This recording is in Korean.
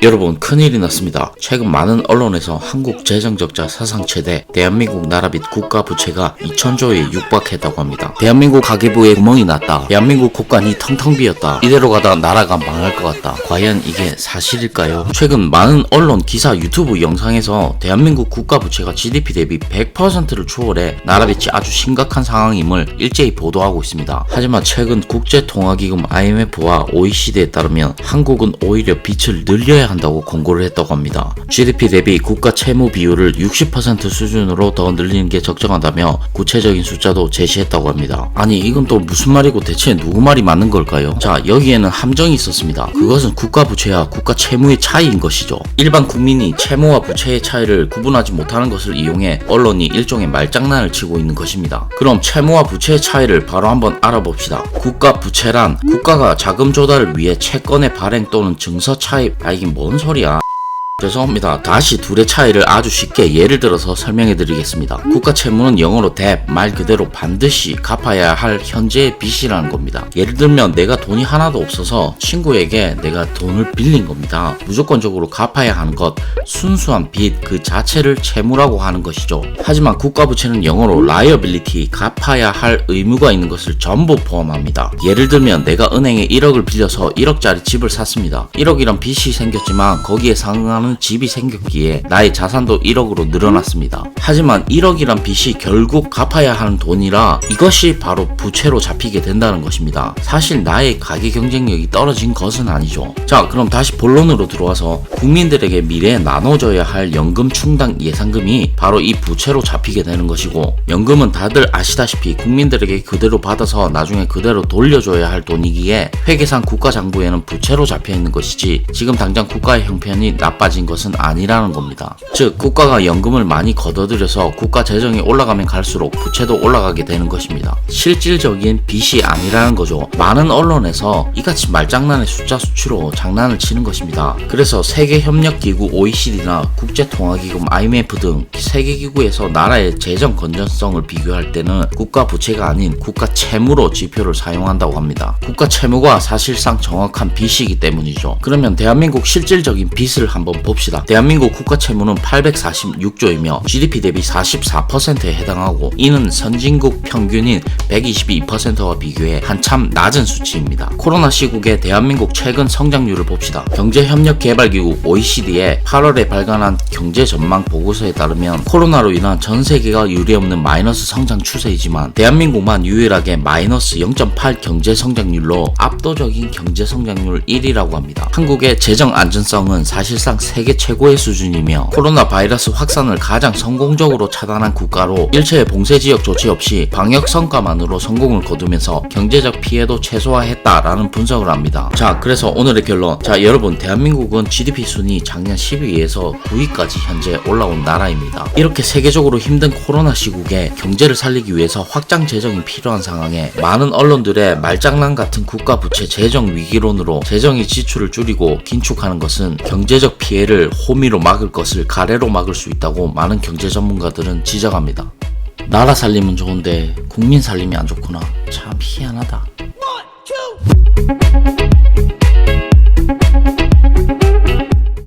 여러분, 큰일이 났습니다. 최근 많은 언론에서 한국 재정적자 사상 최대 대한민국 나라 빚 국가 부채가 2000조에 육박했다고 합니다. 대한민국 가계부에 구멍이 났다. 대한민국 국간이 텅텅 비었다. 이대로 가다 나라가 망할 것 같다. 과연 이게 사실일까요? 최근 많은 언론, 기사, 유튜브 영상에서 대한민국 국가 부채가 GDP 대비 100%를 추월해 나라 빚이 아주 심각한 상황임을 일제히 보도하고 있습니다. 하지만 최근 국제통화기금 IMF와 OECD에 따르면 한국은 오히려 빚을 늘려야 한다고 권고를 했다고 합니다. GDP 대비 국가 채무 비율을 60% 수준으로 더 늘리는 게 적정하다며 구체적인 숫자도 제시했다고 합니다. 아니, 이건 또 무슨 말이고 대체 누구 말이 맞는 걸까요? 자, 여기에는 함정이 있었습니다. 그것은 국가 부채와 국가 채무의 차이인 것이죠. 일반 국민이 채무와 부채의 차이를 구분하지 못하는 것을 이용해 언론이 일종의 말장난을 치고 있는 것입니다. 그럼 채무와 부채의 차이를 바로 한번 알아봅시다. 국가 부채란 국가가 자금 조달을 위해 채권의 발행 또는 증서 차입, 이게 뭔 소리야? 죄송합니다. 다시 둘의 차이를 아주 쉽게 예를 들어서 설명해 드리겠습니다. 국가 채무는 영어로 debt, 말 그대로 반드시 갚아야 할 현재의 빚이라는 겁니다. 예를 들면 내가 돈이 하나도 없어서 친구에게 내가 돈을 빌린 겁니다. 무조건적으로 갚아야 하는 것, 순수한 빚 그 자체를 채무라고 하는 것이죠. 하지만 국가 부채는 영어로 liability, 갚아야 할 의무가 있는 것을 전부 포함합니다. 예를 들면 내가 은행에 1억을 빌려서 1억짜리 집을 샀습니다. 1억이란 빚이 생겼지만 거기에 상응하는 집이 생겼기에 나의 자산도 1억으로 늘어났습니다. 하지만 1억이란 빚이 결국 갚아야 하는 돈이라 이것이 바로 부채로 잡히게 된다는 것입니다. 사실 나의 가계 경쟁력이 떨어진 것은 아니죠. 자, 그럼 다시 본론으로 들어와서 국민들에게 미래에 나눠줘야 할 연금 충당 예상금이 바로 이 부채로 잡히게 되는 것이고, 연금은 다들 아시다시피 국민들에게 그대로 받아서 나중에 그대로 돌려줘야 할 돈이기에 회계상 국가 장부에는 부채로 잡혀있는 것이지 지금 당장 국가의 형편이 나빠진 것은 아니라는 겁니다. 즉, 국가가 연금을 많이 걷어들여서 국가 재정이 올라가면 갈수록 부채도 올라가게 되는 것입니다. 실질적인 빚이 아니라는 거죠. 많은 언론에서 이같이 말장난의 숫자 수치로 장난을 치는 것입니다. 그래서 세계협력기구 OECD나 국제통화기금 IMF 등 세계기구에서 나라의 재정 건전성을 비교할 때는 국가 부채가 아닌 국가 채무로 지표를 사용한다고 합니다. 국가 채무가 사실상 정확한 빚이기 때문이죠. 그러면 대한민국 실질적인 빚을 한번 봅시다. 대한민국 국가 채무는 846조이며 GDP 대비 44%에 해당하고, 이는 선진국 평균인 122%와 비교해 한참 낮은 수치입니다. 코로나 시국에 대한민국 최근 성장률을 봅시다. 경제협력개발기구 OECD의 8월에 발간한 경제전망 보고서에 따르면 코로나로 인한 전 세계가 유례없는 마이너스 성장 추세이지만 대한민국만 유일하게 마이너스 0.8 경제성장률로 압도적인 경제성장률 1위라고 합니다. 한국의 재정 안전성은 사실상 세계 최고의 수준이며 코로나 바이러스 확산을 가장 성공적으로 차단한 국가로 일체의 봉쇄 지역 조치 없이 방역 성과만으로 성공을 거두면서 경제적 피해도 최소화했다라는 분석을 합니다. 자, 그래서 오늘의 결론. 자, 여러분, 대한민국은 GDP 순위 작년 12위에서 9위까지 현재 올라온 나라입니다. 이렇게 세계적으로 힘든 코로나 시국에 경제를 살리기 위해서 확장 재정이 필요한 상황에 많은 언론들의 말장난 같은 국가 부채 재정 위기론으로 재정의 지출을 줄이고 긴축하는 것은 경제적 피해를 호미로 막을 것을 가래로 막을 수 있다고 많은 경제 전문가들은 지적합니다. 나라 살림은 좋은데 국민 살림이 안 좋구나. 참 희한하다. 1, 2